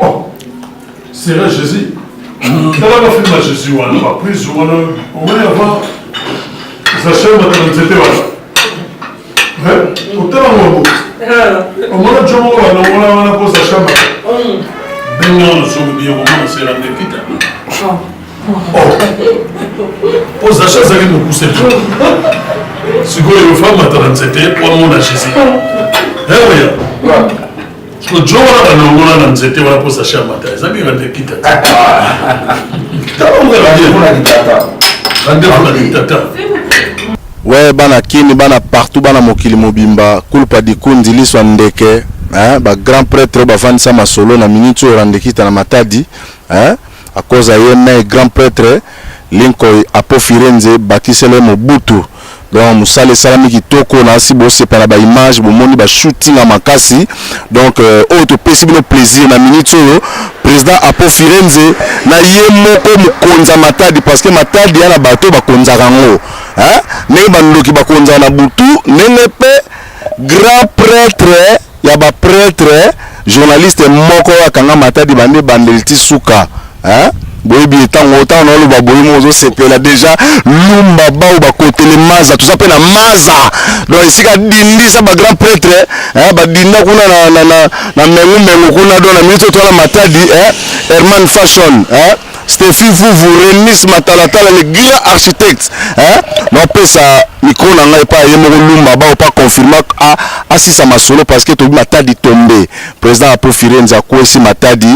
Oh, c'est vrai Jésus. Dans la film à Jésus, on a pris, on a avant, ça chaîne maintenant, c'était voilà. Autant on a déjà on a posé sa chambre. Ben on se bien, on s'est rendu quitte. Pose la chaise avec nous pousser. Si vous voulez faire maintenant, c'était pour mon Jésus. Eh oui. Le jour où on a nzete on a posé sa chambre matin, ça bien rendu quitte. Ouais, bana kini bana partout bana mokili mobimba kulpa di kundi liswa ndeke ba grand prêtre ba vanisa masolo na minute o randekita na matadi à cause yena grand prêtre linko apo Firenze bakisele Mobutu donc musale salami kitoko na si bo sepana ba image bo moni ba shooting à makasi donc autre possible plaisir na minute o président apo Firenze na yemoko mukonza matadi parce que matadi yana bato bakonza rango ne bandoki bakonza na butu nene pe grand prêtre ya ba prêtre journaliste moko akanga matadi bande bandeliti suka boyebi etango otano lo baboyi mozo sepela déjà lumba ba ou ba côté les maza tout ça pe na maza donc isika dindisa ba grand prêtre ba dinda kuna na mengu kuna do na minute to la matadi Herman Fashion Stéphie vous Renis Matalatala le grand architecte non peut ça micro na ngai pas yemo lumba ba pas confirmer asisa masolo parce que to matadi tombé président apo Firenze ko esi matadi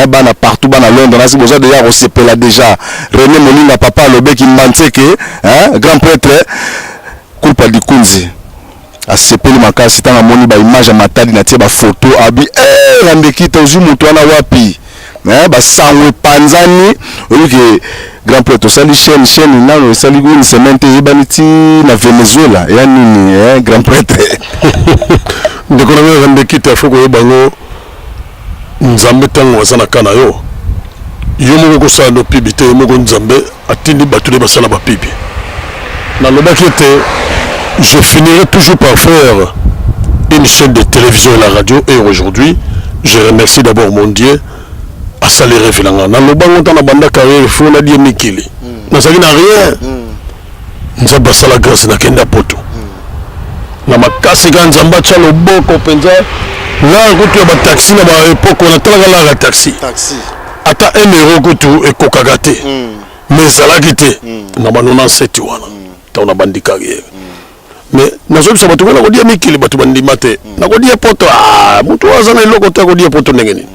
bana partout bana Londres na si besoin de ya resepela déjà René Moninga papa lobeki Manteke grand prêtre kulpa di kunzi asepeli makasi tanga moni ba image matadi na tie ba photo abi randekita uzi mutu wana wapi ba sangwe panzani que grand prêtre sali chaîne nano sali une semaine te baniti na Venezuela ya nini grand prêtre ndeko na randekita foko yebango nzambe tango wasana kana yo moko ko sa no pibité moko nzambe atindi batule basala ba pibi na lobaki te je finirai toujours par faire une chaîne de télévision et la radio et aujourd'hui je remercie d'abord mon Dieu à saluer filanga na lobango tana banda carrière fo na die mikili na saki na rien nzamba sala grâce na kenda poto na makasi kan nzamba cha loboko penza la kutu ba taxi na ba epoko na tala la taxi ata 1 euro kutu ekokagate mais zalaki te na banona 7 wana ta na bandi carrière mais nazo biso batu na ko die mikili batu bandi mate na ko die poto mutu azana iloko ta ko die poto ndengeni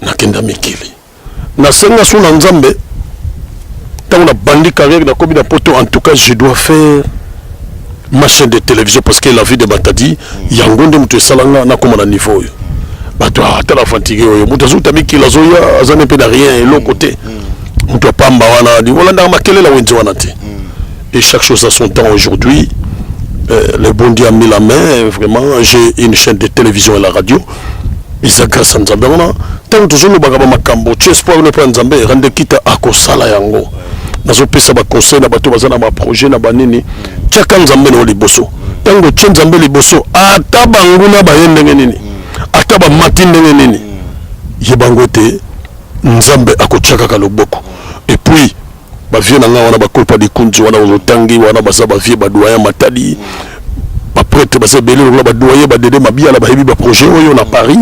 nakenda mikili na senga suna nzambe tant na bandi carrière na kobi na poto en tout cas je dois faire ma chaîne de télévision parce que la vie de Matadi yangonde mutu salanga na koma na niveau yo bato atala fatigué yo mutu azuta mikili azoya azane pe na rien et l'autre côté mutu pamba wana di wala na makele la wenzi wana te et chaque chose à son temps aujourd'hui le bon Dieu a mis la main vraiment j'ai une chaîne de télévision et la radio Isaka Sanzambe wana tant que nous bagaba makambo espoir ne pas nzambe rende kita akosala yango nazo pesa ba conseil na bato bazana ba projet na banini tchaka nzambe no liboso tango nzambe liboso ata banguna ba yende nini ata ba matinde nini yebango te nzambe akochaka ka loboko et puis ba vie na nga wana ba kolpa di kunzi wana otangi wana basa ba vie ba doyen matadi ba prêtre basa belé ba doyen ba dede mabia la ba hebi ba projet oyo na Paris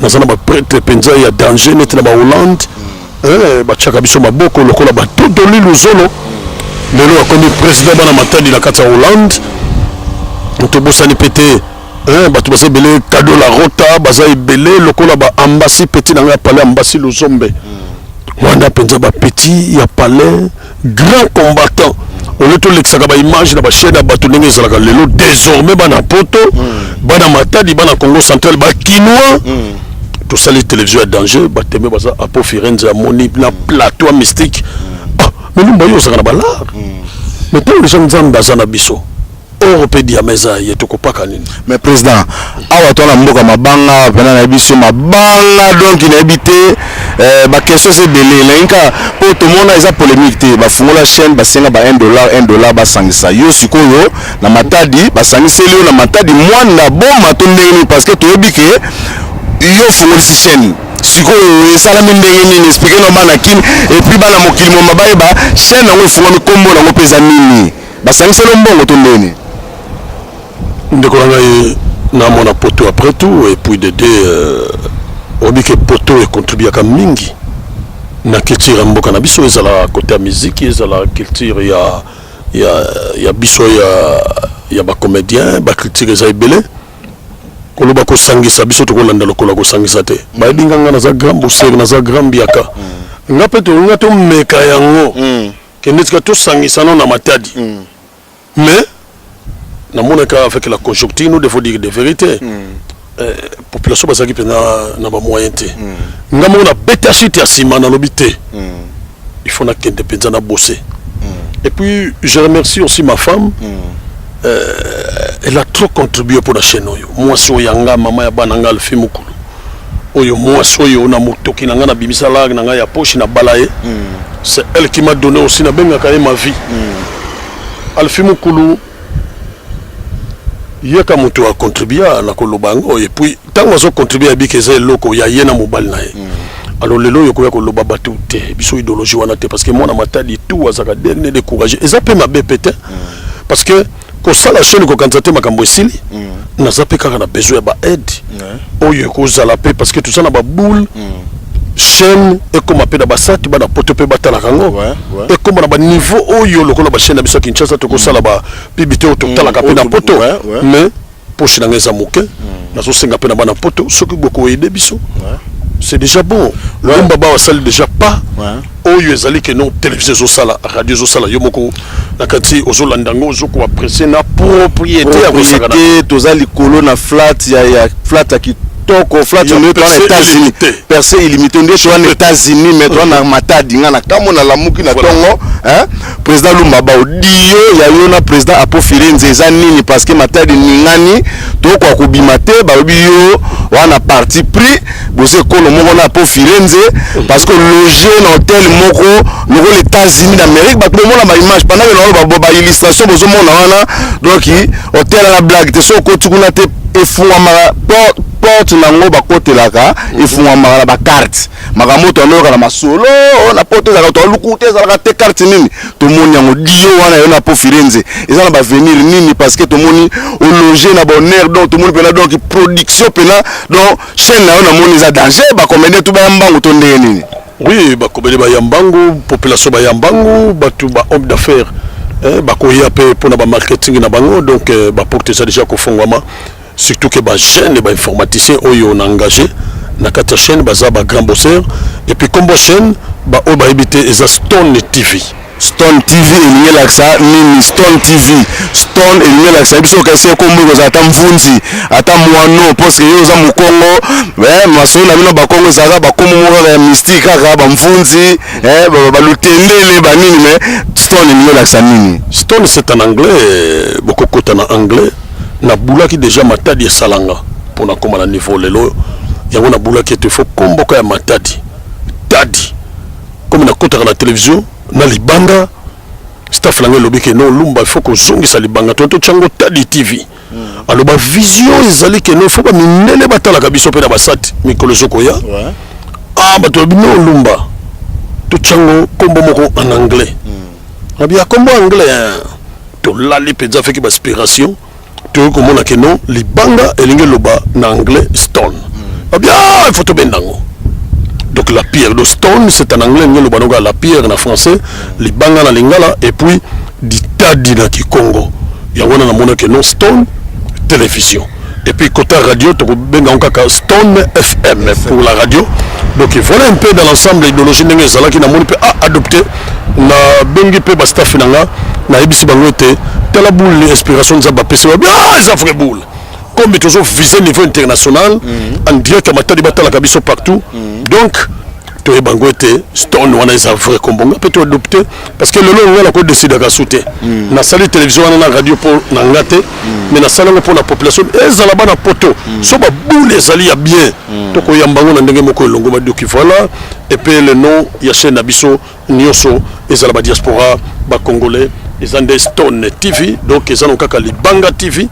na sana ba prêtre penza ya danger net na ba Hollande ba chaka biso maboko lokola ba todo liluzolo lelo akomi président bana matadi na kata Hollande to bosani pété bato basa belé cadeau la rota basa belé lokola ba ambassade petit na nga palais ambassade luzombe wanda penza ba petit ya palais grand combattant on est tout l'exaga ba image na ba chaîne na bato ndenge ezalaka lelo désormais bana poto bana matadi bana Congo central ba kinois tout ça les télévisions à danger ba tembe baza apo Firenze amoni na plateau mystique mais nous bayo ça na ba là mais tant les gens nzamba za na biso europédia meza yetoko paka nini mais président awa tona mboka mabanga pena na biso mabanga donc il habité ba question c'est délai l'inka pour tout monde eza polémique te ba fungola chaîne ba senga ba $1 ba sangisa yo sikoyo na matadi ba sangisa leo na matadi mwana bomba to ndeni parce que to yebike yo fongolisi chaîne sikoyo esalami ndenge nini expliquer no bana kini et puis bana mokili mo mabayeba chaîne yango efungwami kombo nango mpe eza nini basangiselo mbongo to ndeni ndeko na ngai namona poto après tout et puis de obi ke poto ekontribuaka mingi na culture ya mboka na biso ezala côté ya musique ezala culture ya biso ya bacomédien baculture eza ebele koloba kosangisa biso tokolanda lokola kosangisa te bayebinga nga naza grand boseri naza grand biaka nga mpe tolinga tomeka yango kende tika tosangisa no na matadi mais namonaka avec la conjoncture nous devons dire des vérités population bazaki mpenza na bamoyen te nga moko na beta chute ya nsima nalobi te il faut nakende mpenza na bosser et puis je remercie aussi ma femme elle a trop contribué pour la chaîne oyo mwasi oyo yanga mama ya bana nga Alfi Mukulu oyo mwasi oyo na motoki na nga na bimisala na nga ya poche na balaye c'est elle qui m'a donné aussi na bengaka ye ma vie Alfi Mukulu yeka moto a contribué na koloba ngo et puis tango azo contribué abiki eza eloko ya ye na mobali na ye alors lelo yokoya koloba bato te biso idéologie wana te parce que mwana matadi tout azaka dernier découragé eza pe mabe pete parce que kosala chaîne kokanza te makambo esili naza pe kaka na besoin ya baide oyo ekozala pe parce que toza na baboule chaîne ekoma mpe na basati bana poto mpe batalaka yango ekoma na baniveau oyo lokola bachaîne na biso ya Kinshasa tokosala bapibi te oyo totalaka mpe na poto mais poche na ngai eza moke nazosenga mpe na bana poto soki bokoyede biso c'est déjà bon lomba bawasali déjà pas oyo ezali ke non télévision ezosala radio ezosala yo moko na kati ozolanda yango ozokoapprécie na propriété ya kosaka toza likolo na flat ya toko flat on est aux États-Unis percé illimité on est aux États-Unis mais toi na matadi nga na kamo na lamuki na tongo président Lumba ba odiyo ya yona président Apo Firenze eza nini parce que matadi ningani to kwa kubimate ba obiyo wana parti pris bose kolo moko na Apo Firenze parce que loger na hôtel moko noko les États-Unis d'Amérique ba tout le monde na image pendant que ba illustration bozo mona wana donc hôtel la blague te so ko tukuna te efungama porte nango bakotelaka efungama na ba carte magamoto anoka na masolo na porte za to lukute za te carte nini to moni yango dio wana yo na Apo Firenze eza na ba venir nini parce que to moni au loger na bonheur donc to moni pena donc production pena donc chaîne na yo na moni za danger ba comédien tout ba mbango to ndenge nini oui ba comédien ba yambango population ba yambango batu ba homme d'affaires bakoya pe pour na ba marketing na bango donc ba porte ça déjà ko fongwama surtout que ba chaîne ba informaticien oyo on engagé na kata chaîne baza ba grand bosseur et puis comme chaîne ba o ba habité eza Stone TV elingi laksa nini Stone TV Stone elingi laksa biso kasi kombo ko ata mvunzi ata mwano parce que yo za mukongo maso na bino ba kongo zaga ba komo moko ya mystique kaka ba mvunzi ba lutendele ba nini mais Stone elingi laksa nini Stone c'est en anglais beaucoup kota na anglais na boulaki déjà matadi ya salanga pour na koma na niveau lelo yango na boulaki te faut komboka ya matadi tadi comme na kota na télévision na libanga staff langue lobi ke non Lumba il faut que zongisa libanga tonto chango tadi TV alors ba vision ezali ke non faut ba minene batala kabiso pe na basati mikolo zokoya bato non Lumba to chango kombo moko en anglais bien kombo anglais to lali penza feki ba inspiration to ko mona ke non libanga elinge loba na anglais Stone bien il faut to bendango. Donc la pierre de Stone, c'est en anglais, la pierre en français, les banga na lingala, et puis du tadi na Kikongo. Il y a un non Stone télévision. Et puis côté radio, tu as Stone FM pour la radio. Donc voilà un peu dans l'ensemble de l'idéologie qui n'a adopté na bengi pe staff na ebisi bango te tala boule l'inspiration za ba pese ça vrai boule. Comme ils ont visé niveau international, en direct à Matadi Batala Kabiso partout. Donc, tu es bangoté, Stone, on a des vrai combo, peut-être adopté, parce que le long, on a encore décidé de sauter. Na salle télévision, on a radio pour Nangate, mais na salle pour la population, et ça là-bas, na poto, so ba boule, les alliés bien. Donc, il y a un bango, on a moko longo, voilà, et puis le nom, il y a chez Nabiso, Nyoso, et ça là-bas, diaspora, ba congolais, ils ont des Stone TV, donc ils ont encore les Banga TV.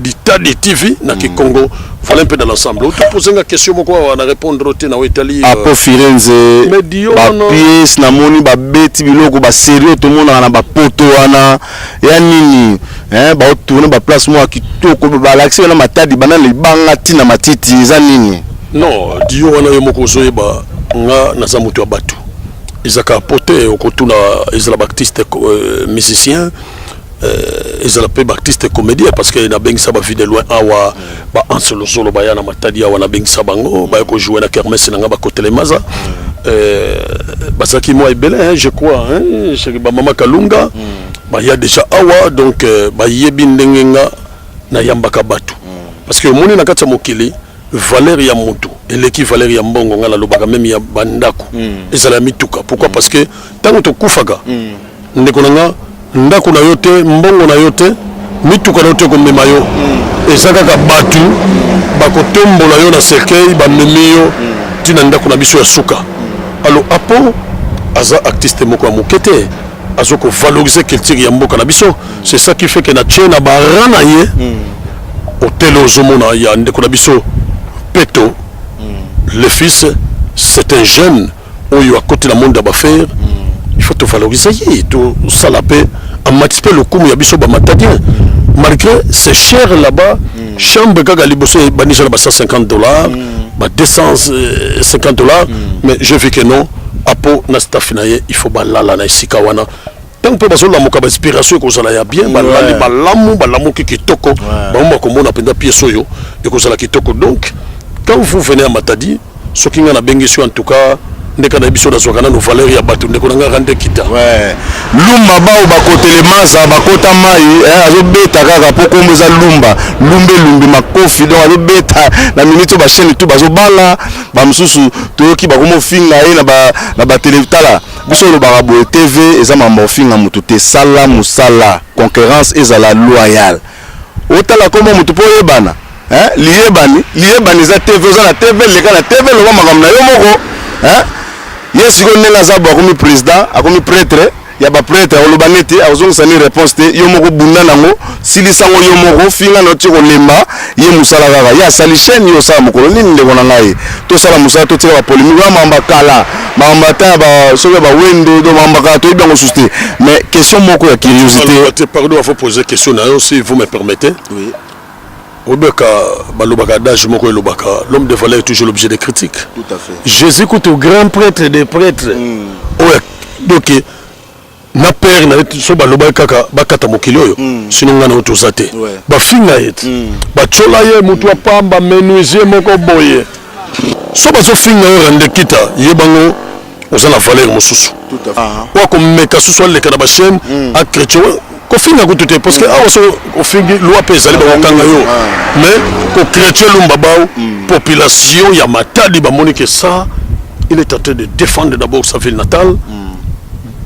du Tadi TV na ki Congo. Voilà un peu dans l'ensemble. Tu poses une question, on a répondre au na Italie. Apo Firenze. Ba pièce na moni ba beti biloko ba sérieux tout le monde na ba poto wana. Ya nini? Ba tourner ba place moi kitoko ba l'accès na Matadi banana libanga tina matiti za nini? Non, Dio wana yo moko zoyeba nga na za mutu abatu. Izaka pote okotuna Isla Baptiste musicien. Ils appellent Baptiste comédien parce qu'il y a bien ça vie de loin awa ba ansolo solo ba ya na Matadi awa na bien ça bango ba ko jouer na kermesse na ba côté les maza basaki moi ebele je crois chez ba mama Kalunga ba ya déjà awa donc ba yebi ndengenga na yambaka batu parce que moni na katsa mokili valeur ya mutu eleki valeur ya mbongo ngala lobaka même ya bandako ezala mituka pourquoi parce que tango to kufaka ndeko nga ndako na yote mbongo na yote mituka na yote komema yo ezaka ka batu bakotombola yo na cercueil bamemi yo tina ndako na biso ya suka alors apo aza artiste moko ya mokete azoko valoriser culture ya mboka na biso c'est ça qui fait que na tchena barana ye hôtel ozomona ya ndeko na biso Peto le fils c'est un jeune oyo à côté la monde d'affaires il faut te valoriser tout ça la paix en maximum le coup ya biso ba matadien malgré c'est cher là-bas chambre gaga liboso banisa ba $150 ba $250 mais je veux que non apo na staff na ye il faut ba lala na sika wana tant que bazo la moka ba inspiration ko sala ya bien ba lali ba lamu ki kitoko ba mba ko mona penda pièce oyo et ko sala kitoko donc quand vous venez à Matadi ce qui nga na bengi en tout cas ndeka na biso na no valeur ya batu ndeko nga rande kita ouais lumba bao bakotele maza bakota mai azo beta kaka poko moza lumbe makofi donc azo beta na minute ba chaîne tout bazo bala ba msusu toyoki bakomo finga na ba télétala biso lo barabo TV eza mambo finga mutu te sala musala concurrence ezala loyal otala komo mutu po yebana liyebani za TV za na TV leka na TV lo makamna yo moko yes ko nenga za ba komi président akomi prêtre ya ba prêtre olobaneti azongisa ni réponse te yo moko bunda nango silisa ngo yo moko finga no tiko lemba ye musala kaka ya sali chaîne yo sa mokolo nini ndeko na ngai to sala musala to tira ba polémique ba mamba kala mamba ta ba sobe ba wendo do mamba ka to bien susté mais question moko ya curiosité pardon il faut poser question na si vous me permettez oui Obeka balobaka d'âge moko elobaka l'homme de valeur est toujours l'objet de critiques. Tout à fait. Jésus écoute au grand prêtre des prêtres. Ouais. Donc na père na so balobaka kaka bakata mokili oyo sinon ngana otozate. Ba finga yet. Ba chola ye mutu apamba menuisier moko boye. So ba so finga yo rende kita yebango ozala valeur mosusu. Tout à fait. Wa comme meka so so le kana ba chaîne à chrétien kofinga kututé parce que awa so kofingi loi pesa li ba kanga yo mais ko chrétien lumba bao population ya Matadi ba moni que ça il est en train de défendre d'abord sa ville natale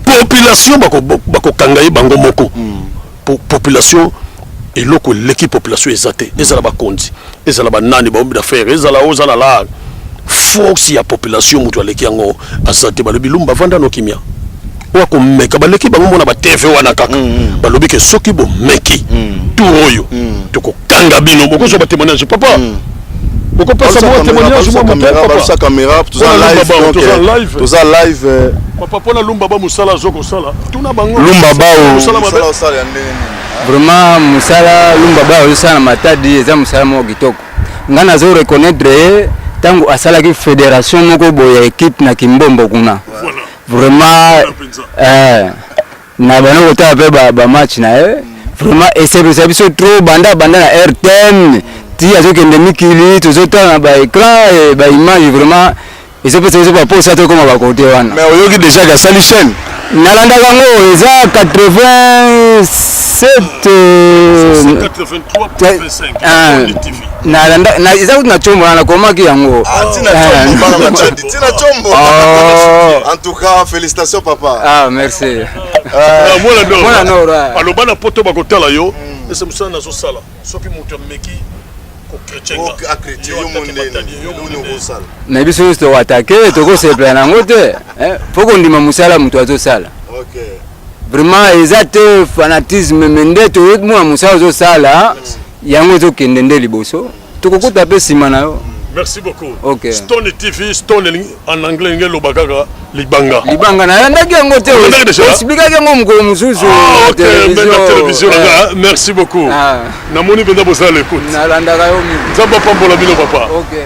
population bako kanga ye bango moko population et loko l'équipe population ezate ezala ba kondi ezala ba nani ba homme d'affaires ezala ozala la force ya population mutu aleki yango azate ba lobi lumba vanda no kimia wako meka baleki bango mona ba TV wana kaka balobi ke soki bo meki tout oyo toko kanga bino boko so ba témoignage papa boko pesa mo témoignage mo papa sa caméra tout ça live papa pona lumba ba musala zoko sala tuna bango lumba ba musala ya ndenge vraiment musala lumba ba osala Matadi eza musala mo kitoko ngana zo reconnaître tango asala ki fédération moko boya équipe na Kimbombo kuna vraiment na bano kota pe ba match na vraiment essayer biso trop banda na RTM ti azokende mikili tozota na ba écran et ba image vraiment ils peut se pas poser ça comme ba côté wana mais oyoki déjà ga sali chaîne nalanda kango eza 83.5 nalanda na eza na chombo na komaki yango tina chombo en tout cas félicitations papa merci moi la aloba na poto bakotala yo ese musana na so sala soki mutu meki mais biso to attaquer to ko se plana ngote faut ndima musala mutu azosala OK vraiment exact fanatisme mende to mo musala azosala yango ezokende nde liboso tokokuta mpe nsima na yo. Merci beaucoup. Ok. Stone TV, Stone en anglais, ngelo bakaka libanga. Libanga na yandaki yango te. Expliquez yango mukolo mususu. Ah, ok, mais la télévision merci beaucoup. Namoni benda bosa l'écoute. Nalandaka yo mi. Zamba pambola bino papa. Ok.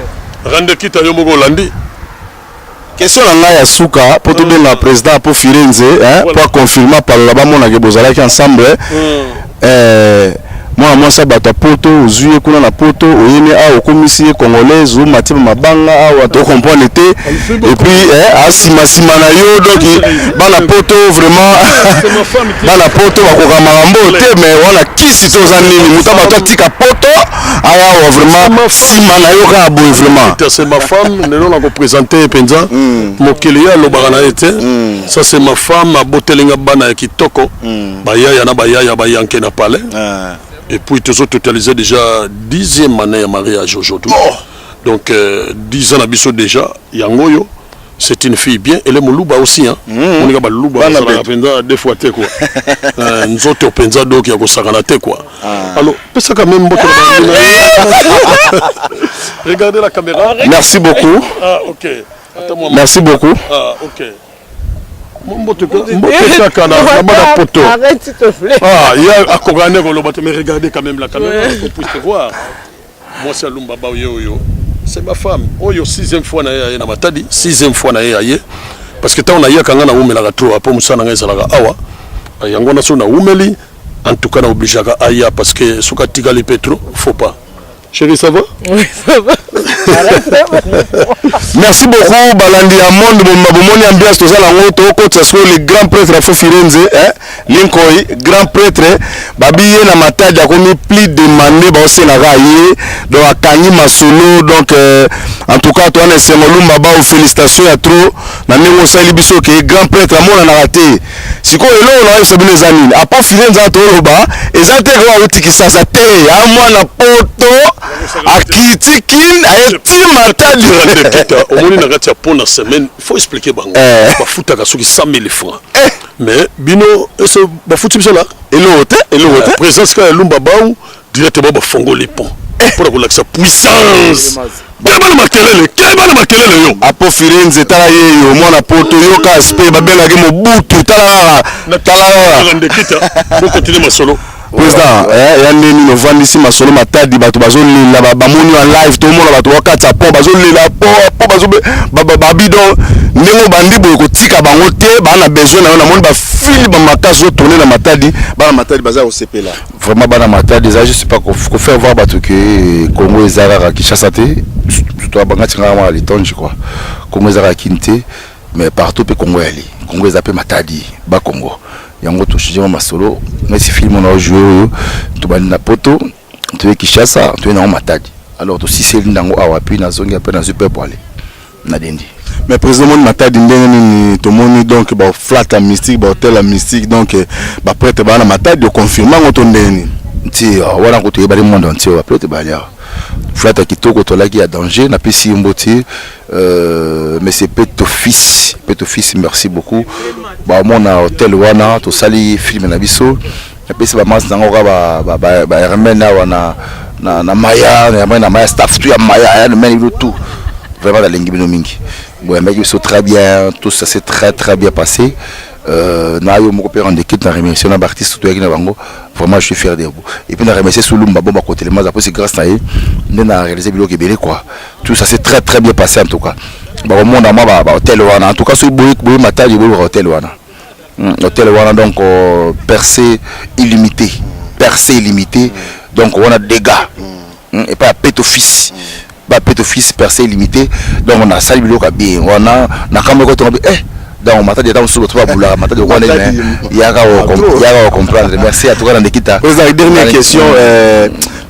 Rande kita yo moko landi. Question na ngai ya suka pour tout benga président pour Firenze pour confirmer par là-bas mon ake bozalaki ensemble moi ça bato poto ozuye kuna na poto oyene a okomisi congolaise ou matiba mabanga a to comprendre te et puis asima sima na yo donc bana poto vraiment bana poto bakoka makambo te mais wana kisi to za nini muta bato tika poto aya vraiment sima na yo ka boy vraiment c'est ma femme nelo na ko présenter penza mokili ya lobaka na été ça c'est ma femme abotelinga bana ya kitoko bayaya na bayaya bayanke na palais. Et puis, tous totalisé déjà 10e année à mariage aujourd'hui. Donc, 10 ans à déjà. Yangoyo, c'est une fille bien. Elle est Moulouba aussi. Hein. On est Moulouba, deux fois. Nous autres, Penza, donc, il y a quoi. Alors, c'est quand même. Regardez la caméra. Merci beaucoup. Ah, ok. Merci beaucoup. Ah, ok. Arrête s'il te plaît. Ah, il y a à mais regardez quand même la caméra pour que vous puissiez voir. Moi c'est Lumba Baoyo. C'est ma femme. Oyo 6e fois na ya na matadi, 6e fois na ya ye. Parce que tant on a ya kanga na umela ka trop apo musana ngeza la awa. Yango na so na umeli en tout cas na obligé ka aya parce que soka tika les pétro, faut pas. Chérie, ça va? Oui, ça va. Merci beaucoup, Balandi Amond, Bomoni Ambias, tout ça, la soit le grand prêtre à Firenze, Linkoi, grand prêtre, Babi na matadi a commis plus demandé, bah aussi na raillé, donc à Kani Masolo, donc en tout cas, toi, c'est Molumba, bah félicitations à trop, na négo salibiso qui est grand prêtre à mon raté. Si quoi est là, on a eu ce les amis. À part Firenze à Toroba, et ça te voit où tu ça te, à moi na poto. Akitikin aeti matadi au moins na gati pour la semaine il faut expliquer bango ba futa ka soki 100 000 francs mais bino eso ba futi biso là elote présence ka Lumba Baou directement ba fongo les ponts pour la sa puissance bana makelele yo apo Firenze tala yeyo mwana poto yo ka aspe ba benga ke mobutu tala ndekita pour continuer masolo président yandeni novandisi masolo matadi bato bazolela bamoni en live tomona bato wakata po bazolela po babidon ndenge bandi boye kotika bango te bana besoin na yo namoni bafili bamakasi otourne na matadi bana matadi baza kosepela vraiment bana matadi eza juste pas kofaire voir bato ke Congo eza kaka Kinshasa te surtout abangati ngaka mwana litonge quoi Congo eza kaka kini te mais partout mpe Congo yali Congo eza mpe matadi ba Congo yango to chijema masolo mais si film on a joué to bani na poto to Kinshasa to na matadi alors to si c'est ndango awa puis na zongi après na super poilé na dendi mais président matadi ndenge ni to moni donc ba flat mystique ba hôtel mystique donc ba prêtre ba na matadi de confirmer ngoto ndeni ti wana ko to yebali monde entier ba prêtre ba lia flat kitoko to laki ya danger na pesi mboti mais c'est Petofils merci beaucoup ba mon hôtel wana to sali film na biso na pesi ba mas nango ba hermena wana na maya na maya staff tu ya maya le même tout vraiment la lingi bino mingi bon mec ils sont très bien tout ça s'est très bien passé na yo moko père en équipe na remercier na artiste tout na bango vraiment je suis fier de vous et puis na remercier Lumba bomba côté les après c'est grâce à eux na réaliser biloko belé quoi tout ça s'est très bien passé en tout cas ba au monde ma ba hôtel wana en tout cas sur boy matadi boy hôtel wana donc percée illimité donc on a dégâts et pas Petofils percée illimité donc on a sali biloko bien on a na kambo ko tombe donc matadi dans sous toi boula matadi ko il y a comprendre merci à toi Ndekita dernière question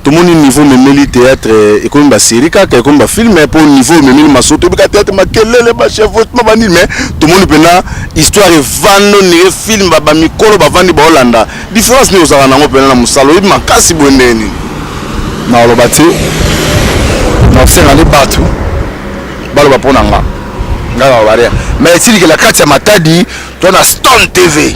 tout le monde niveau memeli théâtre et comme ba série kaka comme ba film mais pour niveau memeli masoto bika théâtre makelele ba chef ma bandi mais tout le monde pena histoire vando ne film ba mikolo ba vandi ba Hollanda différence ni osaka nango pena na musalo ibi makasi boneni na lobati na faire aller partout balo ba ponanga ngana baria mais si que la carte ya Matadi to na Stone TV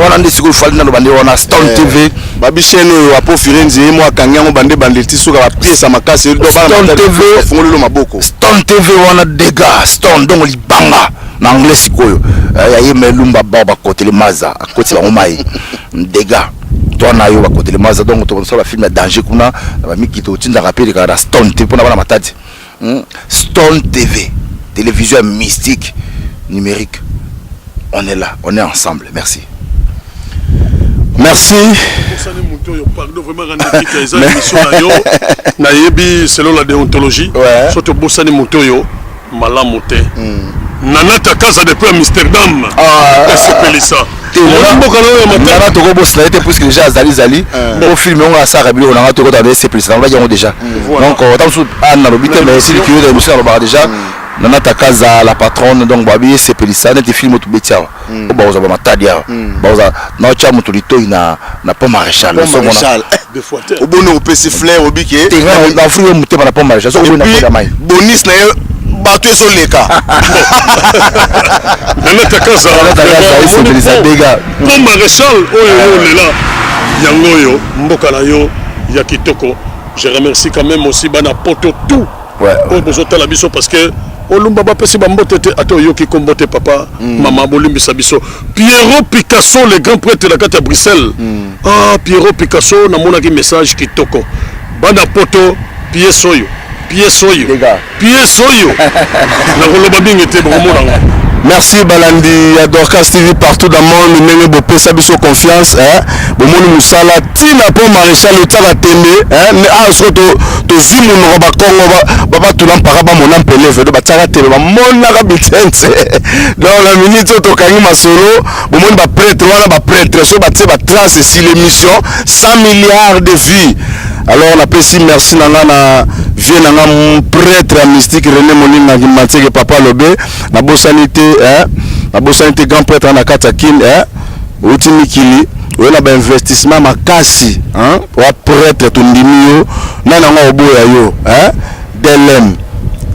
wana ndi siku fali na bande wana Stone TV babisheno yo apo firenze mo akanyango bande ti suka ba pièce makasi do bana Stone TV fungolo maboko Stone TV wana dega Stone donc libanga na anglais sikoyo ya yeme lumba baba kotele maza akoti la ngomai dega toi na yo ba kotele maza donc to so ba film ya danger kuna ba mikito tinda rappeler ka Stone TV pona bana Matadi Stone TV télévision mystique numérique on est là on est ensemble merci selon la déontologie surtout Bossani Mutoyo Malamote Nanata Casa depuis Amsterdam c'est ça Nana Togo boss na été puisque déjà Zali au film on a ça rabili on a Togo dans c'est plus on va dire déjà donc autant sous Anna Lobité mais c'est qui est monsieur on déjà Nana Casa la patronne donc babi c'est pelissa net film tout betia o baoza ba Matadia baoza na cha mutulito ina na pas maréchal deux fois au bono au PC flair au biquet na fruit muté na pas maréchal so na pas mai bonus na bato ezoleka Nana Casa c'est pelissa dega pour maréchal oyo lela yangoyo mboka na yo ya kitoko je remercie quand même aussi bana poto tout pour besoin la biso parce que Olumba ba pesi ba mbotete ato yoki kombote papa mama bolimbi sabiso Pierrot Picasso le grand prêtre de la carte à Bruxelles Pierrot Picasso na mona ki message kitoko bana poto pièce oyo na koloba bingete bomona. Merci Balandi Dorcas TV partout dans le monde nenge bo pesa biso confiance bomoni musala tina po maréchal otala télé soto to zimu no ba Congo ba tulam para ba mona peleve do ba tsaka télé ba mona ka bitsense dans la minute to kangi masolo bomoni ba prêtre wana ba prêtre so ba tse ba trace si l'émission 100 milliards de vies. Alors on appelle si merci nanga vient nanga prêtre mystique René Moninga qui matike papa lobe na bosanité na bosanité grand prêtre na katakin uti mikili on a ba investissement makasi wa prêtre tundimio na nanga oboya yo DLM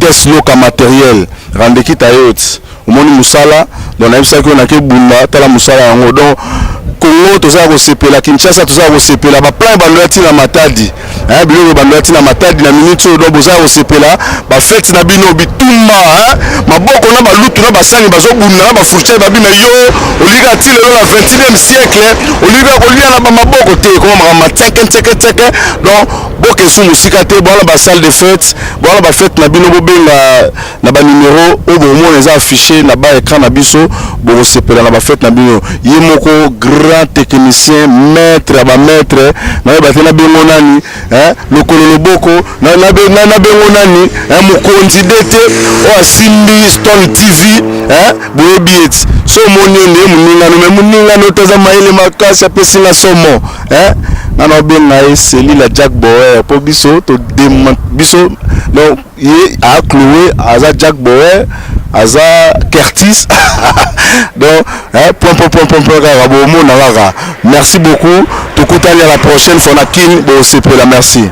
Tesla ka matériel rende kita yot omoni musala donc na bisa ko na ke bunda tala musala yango donc Congo toza ko sepela Kinshasa toza ko sepela ba plan ba loati na Matadi biloko ba loati na Matadi na minute do boza ko sepela ba fête na bino bitumba maboko na ba lutu na ba sangi bazo bunda na ba fourchette ba bina yo oliga ti lelo na 21e siècle oliga ko lia na ba maboko te ko ma tseke donc boke su musika te bona ba salle de fête bona ba fête na bino bobenga na ba numéro o bo mo les afficher na ba écran na biso bo sepela na ba fête na bino yemoko grand technicien maître à maître na batena bengo nani lokolo loboko na bengo nani mokonzi dete o asimbi Stone TV boyebiet so monende muninga no taza maile makasi apesinga somo na benga seli la Jack Boer po biso to biso donc ye a cloué aza Jack Boer aza Curtis donc merci beaucoup. Tout à la prochaine fois, merci.